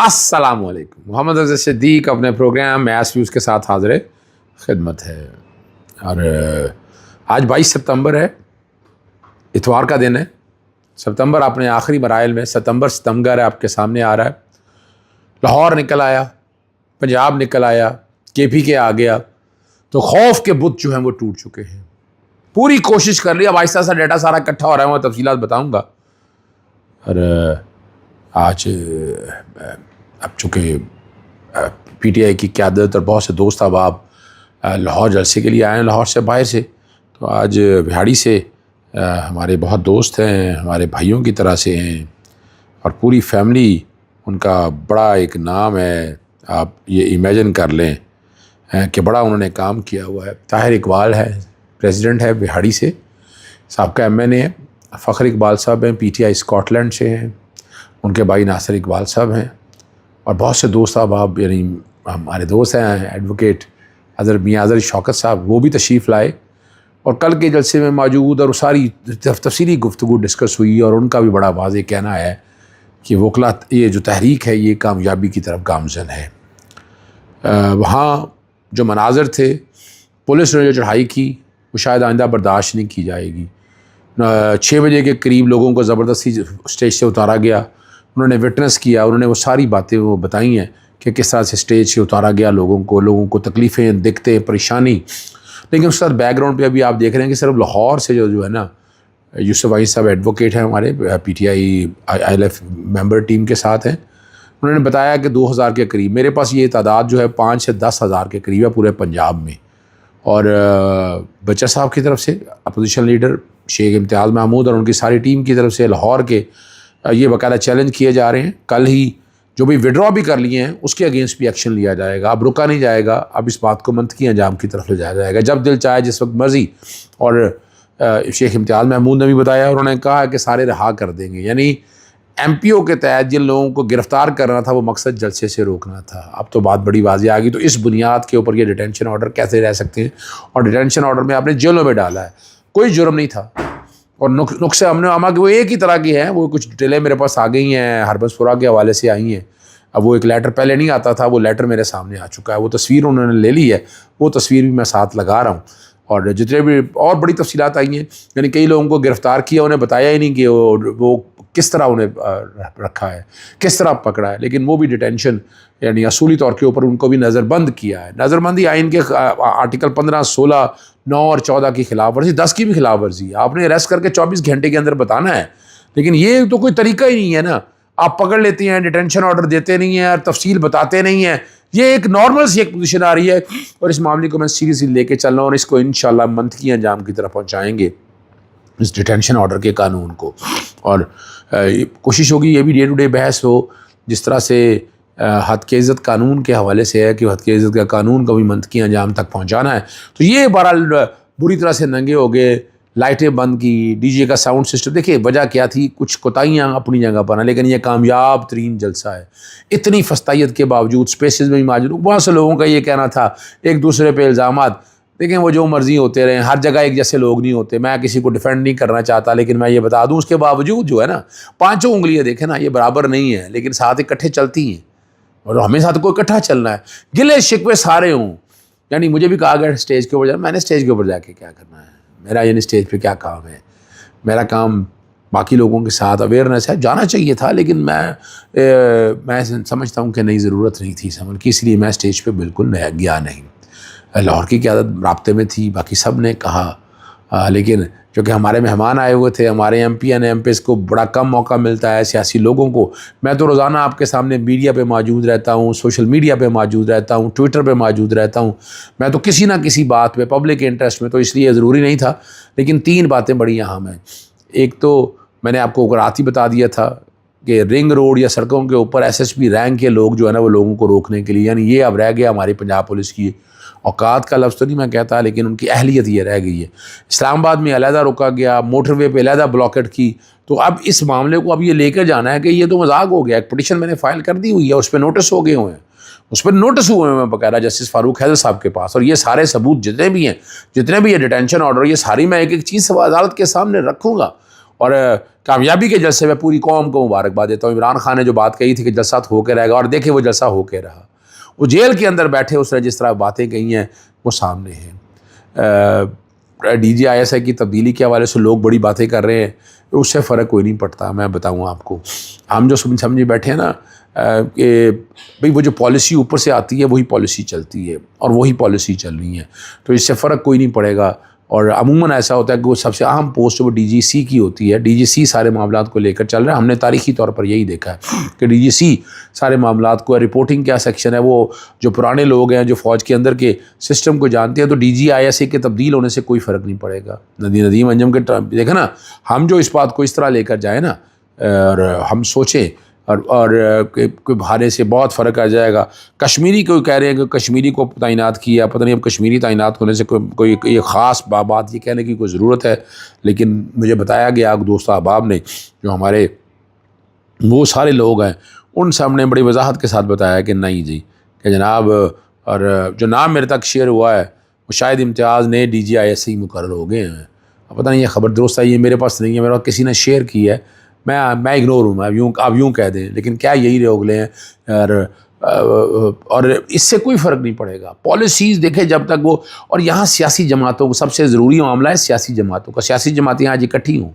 السلام علیکم. محمد افضل صدیق اپنے پروگرام میاس ویوز کے ساتھ حاضر خدمت ہے. اور آج 22 ستمبر ہے، اتوار کا دن ہے. ستمبر اپنے آخری مراحل میں ستمبر ہے آپ کے سامنے آ رہا ہے. لاہور نکل آیا، پنجاب نکل آیا، KPK آ گیا، تو خوف کے بت جو ہیں وہ ٹوٹ چکے ہیں. پوری کوشش کر لی. اب آہستہ آہستہ ڈیٹا سارا اکٹھا ہو رہا ہے، میں تفصیلات بتاؤں گا. اور آج اب چونکہ PTI کی قیادت اور بہت سے دوست احباب لاہور جلسے کے لیے آئے ہیں، لاہور سے باہر سے، تو آج بہاڑی سے ہمارے بہت دوست ہیں، ہمارے بھائیوں کی طرح سے ہیں، اور پوری فیملی ان کا بڑا ایک نام ہے. آپ یہ امیجن کر لیں کہ بڑا انہوں نے کام کیا ہوا ہے. طاہر اقبال ہے، پریزیڈنٹ ہے بہاڑی سے، سابقہ MNA ہے. فخر اقبال صاحب ہیں، PTI اسکاٹ لینڈ سے ہیں، ان کے بھائی ناصر اقبال صاحب ہیں، اور بہت سے دوست احباب، یعنی ہمارے دوست ہیں ایڈوکیٹ میاں اظہر شوکت صاحب، وہ بھی تشریف لائے اور کل کے جلسے میں موجود، اور ساری تفصیلی گفتگو ڈسکس ہوئی. اور ان کا بھی بڑا واضح کہنا ہے کہ وکلا یہ جو تحریک ہے یہ کامیابی کی طرف گامزن ہے. وہاں جو مناظر تھے، پولیس نے جو چڑھائی کی، وہ شاید آئندہ برداشت نہیں کی جائے گی. 6 بجے کے قریب لوگوں کو زبردستی اسٹیج سے اتارا گیا. انہوں نے وٹنس کیا، انہوں نے وہ ساری باتیں وہ بتائی ہیں کہ کس طرح سے اسٹیج سے اتارا گیا لوگوں کو تکلیفیں، دقتیں، پریشانی. لیکن اس کے ساتھ بیک گراؤنڈ پہ ابھی آپ دیکھ رہے ہیں کہ صرف لاہور سے جو ہے نا، یوسف عیسی صاحب ایڈوکیٹ ہیں ہمارے PTI ILF ممبر ٹیم کے ساتھ ہیں. انہوں نے بتایا کہ 2000 کے قریب، میرے پاس یہ تعداد جو ہے 5 سے 10 ہزار کے قریب ہے پورے پنجاب میں. اور بچہ صاحب کی طرف سے اپوزیشن لیڈر شیخ امتیاز محمود اور ان کی ساری ٹیم کی طرف سے لاہور کے یہ باقاعدہ چیلنج کیے جا رہے ہیں. کل ہی جو بھی وڈرا بھی کر لیے ہیں اس کے اگینسٹ بھی ایکشن لیا جائے گا. اب رکا نہیں جائے گا، اب اس بات کو منطقی انجام کی طرف لے جایا جائے گا، جب دل چاہے جس وقت مرضی. اور شیخ امتیاز محمود نے بھی بتایا، اور انہوں نے کہا کہ سارے رہا کر دیں گے. یعنی MPO کے تحت جن لوگوں کو گرفتار کرنا تھا وہ مقصد جلسے سے روکنا تھا. اب تو بات بڑی واضح آ گئی. تو اس بنیاد کے اوپر یہ ڈیٹینشن آرڈر کیسے رہ سکتے ہیں؟ اور ڈیٹینشن آرڈر میں آپ نے جیلوں میں ڈالا ہے، کوئی جرم نہیں تھا. اور نقصے امن و امان کے وہ ایک ہی طرح کی ہیں. وہ کچھ ڈیٹیلیں میرے پاس آ گئی ہیں، ہربس پورہ کے حوالے سے آئی ہیں. اب وہ ایک لیٹر پہلے نہیں آتا تھا، وہ لیٹر میرے سامنے آ چکا ہے. وہ تصویر انہوں نے لے لی ہے، وہ تصویر بھی میں ساتھ لگا رہا ہوں. اور جتنے بھی اور بڑی تفصیلات آئی ہیں، یعنی کئی لوگوں کو گرفتار کیا، انہیں بتایا ہی نہیں کہ وہ کس طرح انہیں رکھا ہے، کس طرح پکڑا ہے. لیکن وہ بھی ڈیٹینشن یعنی اصولی طور کے اوپر ان کو بھی نظر بند کیا ہے. نظر بندی آئین کے آرٹیکل 15، 16، 9 اور 14 کی خلاف ورزی، 10 کی بھی خلاف ورزی. آپ نے اریسٹ کر کے 24 گھنٹے کے اندر بتانا ہے. لیکن یہ تو کوئی طریقہ ہی نہیں ہے نا. آپ پکڑ لیتے ہیں، ڈیٹینشن آرڈر دیتے نہیں ہیں اور تفصیل بتاتے نہیں ہیں. یہ ایک نارمل سی ایک پوزیشن آ رہی ہے، اور اس معاملے کو میں سیریسلی لے کے چل رہا ہوں، اور اس کو انشاءاللہ منطقی انجام کی طرف پہنچائیں گے، اس ڈیٹینشن آرڈر کے قانون کو. اور کوشش ہوگی یہ بھی ڈے ٹو ڈے بحث ہو، جس طرح سے حد کے عزت قانون کے حوالے سے ہے کہ حد کے عزت کا قانون کو بھی منطقی انجام تک پہنچانا ہے. تو یہ بہرحال بری طرح سے ننگے ہو گئے، لائٹیں بند کی، DJ کا ساؤنڈ سسٹم. دیکھیے وجہ کیا تھی، کچھ کوتاہیاں اپنی جگہ پر ہیں، لیکن یہ کامیاب ترین جلسہ ہے. اتنی فستائیت کے باوجود اسپیسز میں بھی موجود بہت سے لوگوں کا یہ کہنا تھا ایک دوسرے پہ الزامات. دیکھیں وہ جو مرضی ہوتے رہے، ہر جگہ ایک جیسے لوگ نہیں ہوتے. میں کسی کو ڈیفینڈ نہیں کرنا چاہتا، لیکن میں یہ بتا دوں اس کے باوجود جو ہے نا، 5 انگلیاں دیکھیں نا، یہ برابر نہیں ہے، لیکن ساتھ اکٹھے چلتی ہیں. اور ہمیں ساتھ کو اکٹھا چلنا ہے. گلے شکوے سارے ہوں. یعنی مجھے بھی کہا گیا اسٹیج کے اوپر جانا، میں نے اسٹیج کے اوپر جا کے کیا کرنا ہے؟ میرا یعنی اسٹیج پہ کیا کام ہے؟ میرا کام باقی لوگوں کے ساتھ اویئرنیس ہے. جانا چاہیے تھا، لیکن میں سمجھتا ہوں کہ نئی ضرورت نہیں تھی اس عمل کی، اس لیے میں اسٹیج پہ بالکل گیا نہیں. لاہور کی قیادت رابطے میں تھی، باقی سب نے کہا. لیکن چونکہ ہمارے مہمان آئے ہوئے تھے، ہمارے MP اور MPs کو بڑا کم موقع ملتا ہے سیاسی لوگوں کو. میں تو روزانہ آپ کے سامنے میڈیا پہ موجود رہتا ہوں، سوشل میڈیا پہ موجود رہتا ہوں، ٹویٹر پہ موجود رہتا ہوں. میں تو کسی نہ کسی بات پہ پبلک انٹرسٹ میں، تو اس لیے ضروری نہیں تھا. لیکن 3 باتیں بڑی اہم ہیں. ایک تو میں نے آپ کو رات ہی بتا دیا تھا کہ رنگ روڈ یا سڑکوں کے اوپر SSP رینک کے لوگ جو ہے نا، وہ لوگوں کو روکنے کے لیے، یعنی یہ اب رہ گیا ہماری پنجاب پولیس کی اوقات کا لفظ تو نہیں میں کہتا، لیکن ان کی اہلیت یہ رہ گئی ہے. اسلام آباد میں علیحدہ روکا گیا، موٹر وے پہ علیحدہ بلاکٹ کی. تو اب اس معاملے کو اب یہ لے کے جانا ہے کہ یہ تو مذاق ہو گیا. ایک پٹیشن میں نے فائل کر دی ہوئی ہے، اس پہ نوٹس ہو گئے ہوئے ہیں، اس پہ نوٹس ہوئے ہیں باقاعدہ جسٹس فاروق حیدر صاحب کے پاس. اور یہ سارے ثبوت جتنے بھی ہیں، جتنے بھی یہ ڈیٹینشن آرڈر، یہ ساری میں ایک ایک چیز عدالت کے سامنے رکھوں گا. اور کامیابی کے جلسے میں پوری قوم کو مبارکباد دیتا ہوں. عمران خان نے جو بات کہی تھی کہ جلسہ ہو کے رہے گا، اور دیکھیں وہ جلسہ ہو کے رہا. وہ جیل کے اندر بیٹھے اس نے جس طرح باتیں کہی ہیں وہ سامنے ہیں. D G I S I کی تبدیلی کے حوالے سے لوگ بڑی باتیں کر رہے ہیں، اس سے فرق کوئی نہیں پڑتا. میں بتاؤں آپ کو، ہم جو سمجھے بیٹھے ہیں نا کہ بھئی وہ جو پالیسی اوپر سے آتی ہے وہی پالیسی چلتی ہے اور وہی پالیسی چل رہی ہے، تو اس سے فرق کوئی نہیں پڑے گا. اور عموماً ایسا ہوتا ہے کہ وہ سب سے اہم پوسٹ وہ ڈی جی سی کی ہوتی ہے. ڈی جی سی سارے معاملات کو لے کر چل رہا ہے. ہم نے تاریخی طور پر یہی دیکھا ہے کہ ڈی جی سی سارے معاملات کو، رپورٹنگ کیا سیکشن ہے، وہ جو پرانے لوگ ہیں جو فوج کے اندر کے سسٹم کو جانتے ہیں، تو D G I S A کے تبدیل ہونے سے کوئی فرق نہیں پڑے گا. ندیم انجم کے دیکھیں نا، ہم جو اس بات کو اس طرح لے کر جائیں نا اور ہم سوچیں اور کوئی بھارے سے بہت فرق آ جائے گا. کشمیری کو کہہ رہے ہیں کہ کشمیری کو تعینات کیا، پتہ نہیں اب کشمیری تعینات ہونے سے کوئی یہ خاص بات یہ کہنے کی کوئی ضرورت ہے. لیکن مجھے بتایا گیا دوست احباب نے جو ہمارے وہ سارے لوگ ہیں، ان سے ہم نے بڑی وضاحت کے ساتھ بتایا کہ نہیں جی، کہ جناب، اور جو نام میرے تک شیئر ہوا ہے وہ شاید امتیاز نے D G I S E مقرر ہو گئے ہیں. پتہ نہیں یہ خبر درست ہے، یہ میرے پاس نہیں ہے، میرے پاس کسی نے شیئر کی ہے. میں اگنور ہوں، میں آپ یوں کہہ دیں، لیکن کیا یہی لوگ لیں اور اس سے کوئی فرق نہیں پڑے گا. پالیسیز دیکھیں جب تک وہ، اور یہاں سیاسی جماعتوں کو سب سے ضروری معاملہ ہے سیاسی جماعتوں کا. سیاسی جماعتیں آج اکٹھی ہوں،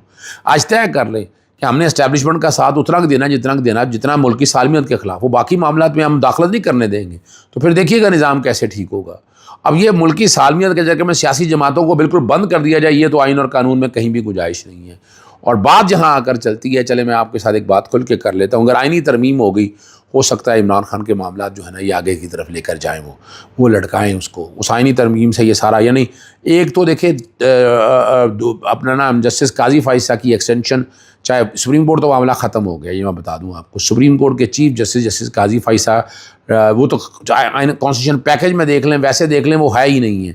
آج طے کر لیں کہ ہم نے اسٹیبلشمنٹ کا ساتھ اتنا دینا جتنا ملک کی سالمیت کے خلاف، وہ باقی معاملات میں ہم داخلت نہیں کرنے دیں گے. تو پھر دیکھیے گا نظام کیسے ٹھیک ہوگا. اب یہ ملکی سالمیت کے جگہ میں سیاسی جماعتوں کو بالکل بند کر دیا جائے، یہ تو آئین اور قانون میں کہیں بھی گنجائش نہیں ہے. اور بات جہاں آ کر چلتی ہے، چلے میں آپ کے ساتھ ایک بات کھل کے کر لیتا ہوں. اگر آئینی ترمیم ہو گئی، ہو سکتا ہے عمران خان کے معاملات جو ہے نا یہ آگے کی طرف لے کر جائیں، وہ لٹکائیں اس کو. اس آئینی ترمیم سے یہ سارا، یعنی ایک تو دیکھیں اپنا نام جسٹس قاضی فائز کی ایکسٹینشن، چاہے سپریم کورٹ تو معاملہ ختم ہو گیا، یہ میں بتا دوں آپ کو. سپریم کورٹ کے چیف جسٹس قاضی فائز وہ تو چاہے کانسٹیٹیوشن پیکج میں دیکھ لیں، ویسے دیکھ لیں، وہ ہے ہی نہیں ہے.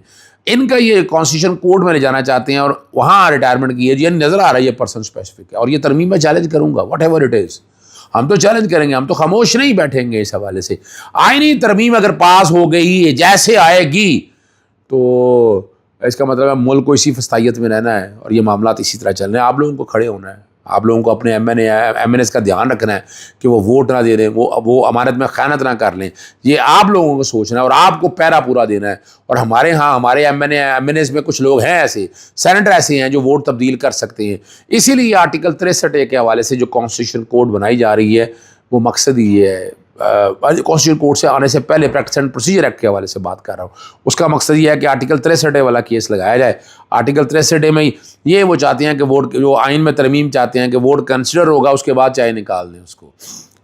ان کا یہ کانسٹیٹیوشن کورٹ میں لے جانا چاہتے ہیں اور وہاں ریٹائرمنٹ کی ہے. یعنی نظر آ رہا ہے یہ پرسن اسپیسیفک ہے، اور یہ ترمیم میں چیلنج کروں گا واٹ ایور اٹ از. ہم تو چیلنج کریں گے، ہم تو خاموش نہیں بیٹھیں گے اس حوالے سے. آئینی ترمیم اگر پاس ہو گئی جیسے آئے گی تو اس کا مطلب ہے ملک کو اسی فستائیت میں رہنا ہے اور یہ معاملات اسی طرح چل رہے ہیں. آپ لوگوں کو کھڑے ہونا ہے، آپ لوگوں کو اپنے ایم این ایس کا دھیان رکھنا ہے کہ وہ ووٹ نہ دے دیں، وہ امانت میں خیانت نہ کر لیں. یہ آپ لوگوں کو سوچنا ہے اور آپ کو پیرا پورا دینا ہے. اور ہمارے ایم این ایس میں کچھ لوگ ہیں ایسے، سینیٹر ایسے ہیں جو ووٹ تبدیل کر سکتے ہیں. اسی لیے آرٹیکل 63A کے حوالے سے جو کانسٹیٹیوشن کوڈ بنائی جا رہی ہے وہ مقصد یہ ہے. کانسٹیٹیوشن کورٹ سے آنے سے پہلے پریکٹس اینڈ پروسیجر ایکٹ کے حوالے سے بات کر رہا ہوں. اس کا مقصد یہ ہے کہ آرٹیکل 63A والا کیس لگایا جائے. آرٹیکل 63A میں یہ وہ چاہتے ہیں کہ ووٹ جو آئین میں ترمیم چاہتے ہیں کہ ووٹ کنسیڈر ہوگا اس کے بعد چاہے نکال دیں اس کو.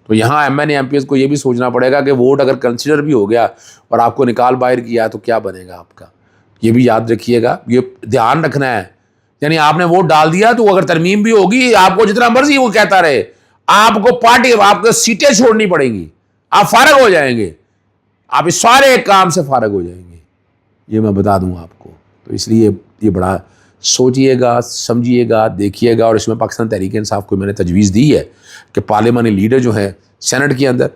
تو یہاں M N A M P S کو یہ بھی سوچنا پڑے گا کہ ووٹ اگر کنسیڈر بھی ہو گیا اور آپ کو نکال باہر کیا تو کیا بنے گا آپ کا. یہ بھی یاد رکھیے گا، یہ دھیان رکھنا ہے. یعنی آپ نے ووٹ ڈال دیا تو اگر ترمیم بھی ہوگی، آپ کو جتنا مرضی وہ کہتا رہے، آپ کو پارٹی، آپ کو سیٹیں چھوڑنی پڑیں گی، آپ فارغ ہو جائیں گے، آپ اس سارے کام سے فارغ ہو جائیں گے. یہ میں بتا دوں آپ کو. تو اس لیے یہ بڑا سوچئے گا، سمجھیے گا، دیکھیے گا. اور اس میں پاکستان تحریک انصاف کو میں نے تجویز دی ہے کہ پارلیمانی لیڈر جو ہے سینٹ کے اندر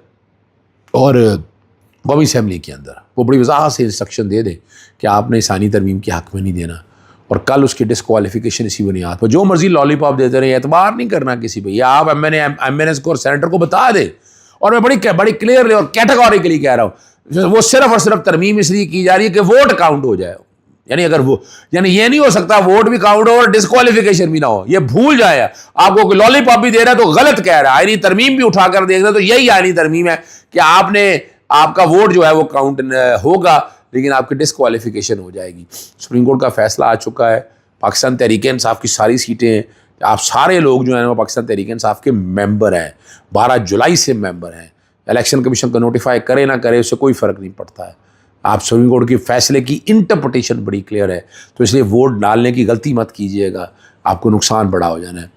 اور قومی اسمبلی کے اندر وہ بڑی وضاحت سے انسٹرکشن دے دیں کہ آپ نے ثانی ترمیم کے حق میں نہیں دینا، اور کل اس کی ڈسکوالیفیکیشن اسی بنیاد پر جو مرضی لالی پاپ دیتے رہے، اعتبار نہیں کرنا کسی پہ. یا آپ ایم این ایس کو اور سینیٹر کو بتا دیں. اور میں بڑی کلیئرلی اور کیٹیگوریکلی کہہ رہا ہوں، وہ صرف اور صرف ترمیم اس لیے کی جا رہی ہے کہ ووٹ کاؤنٹ ہو جائے. یعنی اگر وہ، یعنی یہ نہیں ہو سکتا ووٹ بھی کاؤنٹ ہو اور ڈسکوالیفیکیشن بھی نہ ہو. یہ بھول جائے. آپ کو لالی پاپ بھی دے رہا ہے تو غلط کہہ رہا ہے. آئینی ترمیم بھی اٹھا کر دیکھ رہے تو یہی آئینی ترمیم ہے کہ آپ کا ووٹ جو ہے وہ کاؤنٹ ہوگا لیکن آپ کی ڈسکوالیفیکیشن ہو جائے گی. سپریم کورٹ کا فیصلہ آ چکا ہے. پاکستان تحریک انصاف کی ساری سیٹیں، آپ سارے لوگ جو ہیں وہ پاکستان تحریک انصاف کے ممبر ہیں. 12 جولائی سے ممبر ہیں. الیکشن کمیشن کو نوٹیفائی کرے نہ کرے اس سے کوئی فرق نہیں پڑتا ہے. آپ سپریم کورٹ کے فیصلے کی انٹرپریٹیشن بڑی کلیئر ہے، تو اس لیے ووٹ ڈالنے کی غلطی مت کیجیے گا، آپ کو نقصان بڑا ہو جانا ہے.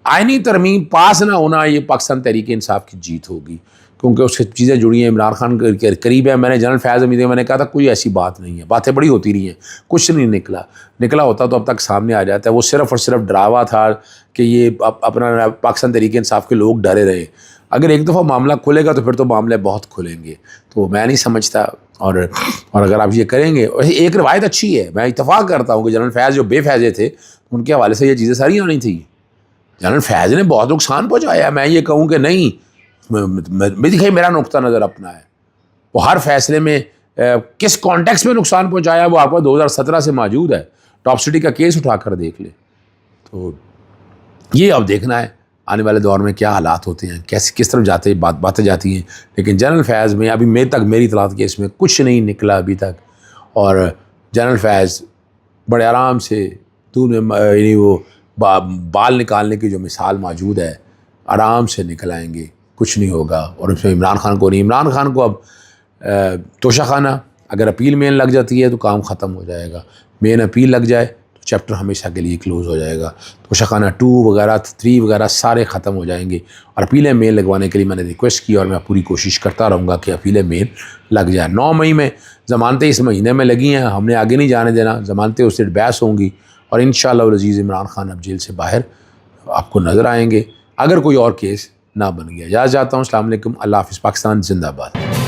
آئینی ترمیم پاس نہ ہونا یہ پاکستان تحریک انصاف کی جیت ہوگی، کیونکہ اس سے چیزیں جڑی ہیں. عمران خان کے قریب ہے. میں نے جنرل فیاض حمید میں نے کہا تھا کوئی ایسی بات نہیں ہے، باتیں بڑی ہوتی رہی ہیں، کچھ نہیں نکلا ہوتا تو اب تک سامنے آ جاتا ہے. وہ صرف اور صرف ڈراوا تھا کہ یہ اپنا پاکستان تحریک انصاف کے لوگ ڈرے رہے. اگر ایک دفعہ معاملہ کھلے گا تو پھر تو معاملے بہت کھلیں گے. تو میں نہیں سمجھتا، اور اگر آپ یہ کریں گے، ایک روایت اچھی ہے، میں اتفاق کرتا ہوں کہ جنرل فیاض جو بے فیضے تھے ان کے حوالے سے یہ چیزیں ساری آنی تھیں. جنرل فیض نے بہت نقصان پہنچایا. میں یہ کہوں کہ نہیں، دیکھیے میرا نقطہ نظر اپنا ہے. وہ ہر فیصلے میں کس کانٹیکس میں نقصان پہنچایا وہ آپ کو 2017 سے موجود ہے. ٹاپ سٹی کا کیس اٹھا کر دیکھ لیں. تو یہ اب دیکھنا ہے آنے والے دور میں کیا حالات ہوتے ہیں، کس طرف جاتے باتیں جاتی ہیں. لیکن جنرل فیض میں ابھی میری اطلاع کیس میں کچھ نہیں نکلا ابھی تک. اور جنرل فیض بڑے آرام سے یعنی وہ بال نکالنے کی جو مثال موجود ہے، آرام سے نکل آئیں گے، کچھ نہیں ہوگا. اور اس میں عمران خان کو نہیں، عمران خان کو اب توشہ خانہ اگر اپیل مین لگ جاتی ہے تو کام ختم ہو جائے گا. مین اپیل لگ جائے تو چیپٹر ہمیشہ کے لیے کلوز ہو جائے گا. توشہ خانہ 2 وغیرہ 3 وغیرہ سارے ختم ہو جائیں گے. اور اپیلیں مین لگوانے کے لیے میں نے ریکویسٹ کی اور میں پوری کوشش کرتا رہوں گا کہ اپیلیں مین لگ جائے. 9 مئی میں ضمانتیں اس مہینے میں لگی ہیں، ہم نے آگے نہیں جانے دینا. ضمانتیں اس سے بحث ہوں گی اور انشاءاللہ العزیز عمران خان اب جیل سے باہر آپ کو نظر آئیں گے اگر کوئی اور کیس نہ بن گیا. اجازت چاہتا ہوں. السلام علیکم. اللہ حافظ. پاکستان زندہ باد.